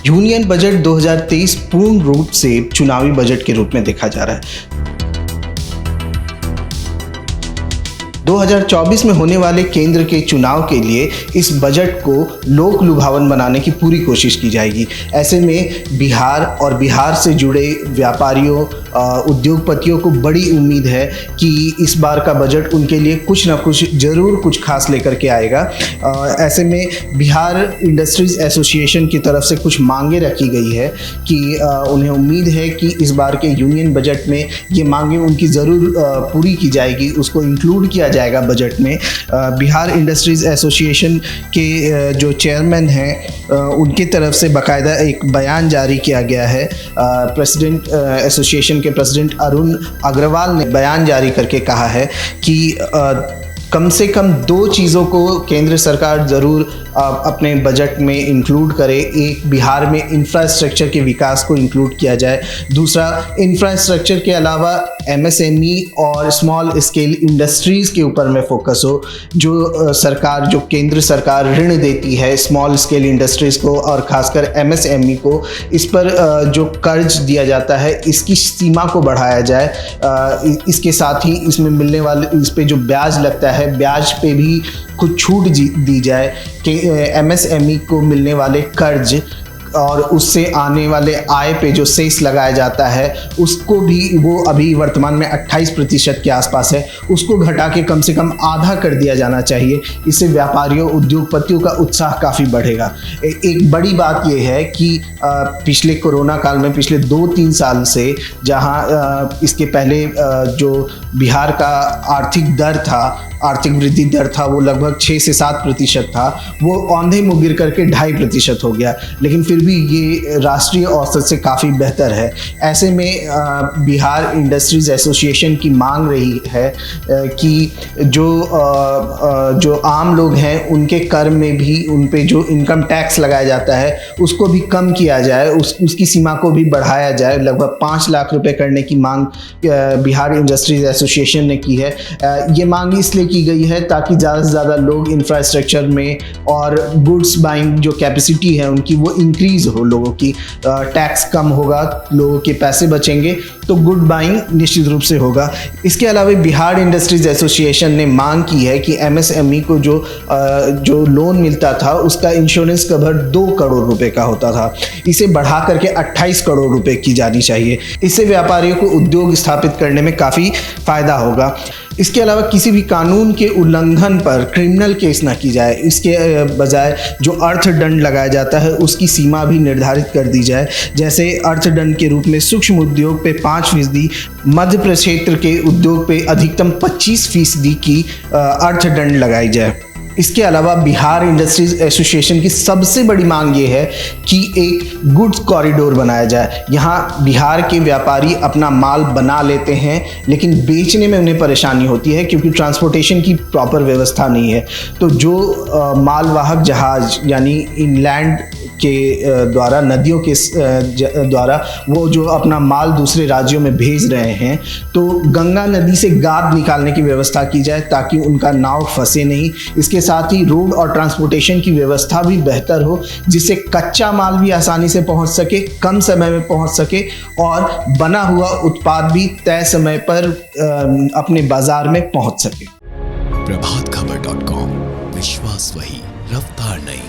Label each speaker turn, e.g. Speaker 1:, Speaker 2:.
Speaker 1: Union budget 2023 पूर्ण रूप से चुनावी बजट के रूप में देखा जा रहा है। 2024 में होने वाले केंद्र के चुनाव के लिए इस बजट को लोक लुभावन बनाने की पूरी कोशिश की जाएगी। ऐसे में बिहार और बिहार से जुड़े व्यापारियों, उद्योगपतियों को बड़ी उम्मीद है कि इस बार का बजट उनके लिए कुछ ना कुछ ज़रूर कुछ खास लेकर के आएगा। ऐसे में बिहार इंडस्ट्रीज़ एसोसिएशन की तरफ से कुछ मांगे रखी गई है कि उन्हें उम्मीद है कि इस बार के यूनियन बजट में ये मांगे उनकी ज़रूर पूरी की जाएगी, उसको इंक्लूड किया जाएगा बजट में। बिहार इंडस्ट्रीज़ एसोसिएशन के जो चेयरमैन हैं उनकी तरफ से बाकायदा एक बयान जारी किया गया है। प्रेसिडेंट एसोसिएशन के प्रेसिडेंट अरुण अग्रवाल ने बयान जारी करके कहा है कि कम से कम 2 चीज़ों को केंद्र सरकार ज़रूर अपने बजट में इंक्लूड करे। एक, बिहार में इंफ्रास्ट्रक्चर के विकास को इंक्लूड किया जाए। दूसरा, इंफ्रास्ट्रक्चर के अलावा एमएसएमई और स्मॉल स्केल इंडस्ट्रीज़ के ऊपर में फोकस हो। जो केंद्र सरकार ऋण देती है स्मॉल स्केल इंडस्ट्रीज़ को और ख़ासकर एमएसएमई को, इस पर जो कर्ज दिया जाता है इसकी सीमा को बढ़ाया जाए। इसके साथ ही इसमें मिलने वाले, इस पे जो ब्याज लगता है, ब्याज पे भी कुछ छूट दी जाए कि एमएसएमई को मिलने वाले कर्ज और उससे आने वाले आय पे जो सेस लगाया जाता है उसको भी, वो अभी वर्तमान में 28% के आसपास है, उसको घटा के कम से कम आधा कर दिया जाना चाहिए। इससे व्यापारियों, उद्योगपतियों का उत्साह काफ़ी बढ़ेगा। एक बड़ी बात यह है कि पिछले कोरोना काल में, पिछले 2-3 साल से, जहां इसके पहले जो बिहार का आर्थिक वृद्धि दर था वो लगभग 6 से 7% था, वो औंधे मुँह गिर करके 2.5% हो गया, लेकिन फिर भी ये राष्ट्रीय औसत से काफ़ी बेहतर है। ऐसे में बिहार इंडस्ट्रीज़ एसोसिएशन की मांग रही है कि जो आम लोग हैं उनके कर में भी, उन पे जो इनकम टैक्स लगाया जाता है उसको भी कम किया जाए, उसकी सीमा को भी बढ़ाया जाए। लगभग 5 लाख रुपए करने की मांग बिहार इंडस्ट्रीज़ एसोसिएशन ने की है। ये मांग इसलिए की गई है ताकि ज़्यादा से ज़्यादा लोग इंफ्रास्ट्रक्चर में और गुड्स बाइंग जो कैपेसिटी है उनकी वो इंक्रीज़ हो, लोगों की टैक्स कम होगा, लोगों के पैसे बचेंगे तो गुड बाइंग निश्चित रूप से होगा। इसके अलावा बिहार इंडस्ट्रीज़ एसोसिएशन ने मांग की है कि एमएसएमई को जो लोन मिलता था उसका इंश्योरेंस कवर 2 करोड़ रुपए का होता था, इसे बढ़ा करके 28 करोड़ रुपए की जानी चाहिए। इससे व्यापारियों को उद्योग स्थापित करने में काफ़ी फ़ायदा होगा। इसके अलावा किसी भी कानून के उल्लंघन पर क्रिमिनल केस ना की जाए, इसके बजाय जो अर्थदंड लगाया जाता है उसकी सीमा भी निर्धारित कर दी जाए। जैसे अर्थदंड के रूप में सूक्ष्म उद्योग पे 5%, मध्य प्रक्षेत्र के उद्योग पे अधिकतम 25% की अर्थदंड लगाई जाए। इसके अलावा बिहार इंडस्ट्रीज़ एसोसिएशन की सबसे बड़ी मांग ये है कि एक गुड्स कॉरिडोर बनाया जाए। यहाँ बिहार के व्यापारी अपना माल बना लेते हैं लेकिन बेचने में उन्हें परेशानी होती है क्योंकि ट्रांसपोर्टेशन की प्रॉपर व्यवस्था नहीं है। तो जो मालवाहक जहाज़ यानी इनलैंड के द्वारा, नदियों के द्वारा वो जो अपना माल दूसरे राज्यों में भेज रहे हैं, तो गंगा नदी से गाद निकालने की व्यवस्था की जाए ताकि उनका नाव फंसे नहीं। इसके साथ ही रोड और ट्रांसपोर्टेशन की व्यवस्था भी बेहतर हो जिससे कच्चा माल भी आसानी से पहुंच सके, कम समय में पहुंच सके और बना हुआ उत्पाद भी तय समय पर अपने बाजार में पहुंच सके।
Speaker 2: प्रभातखबर.com, विश्वास वही, रफ्तार नहीं।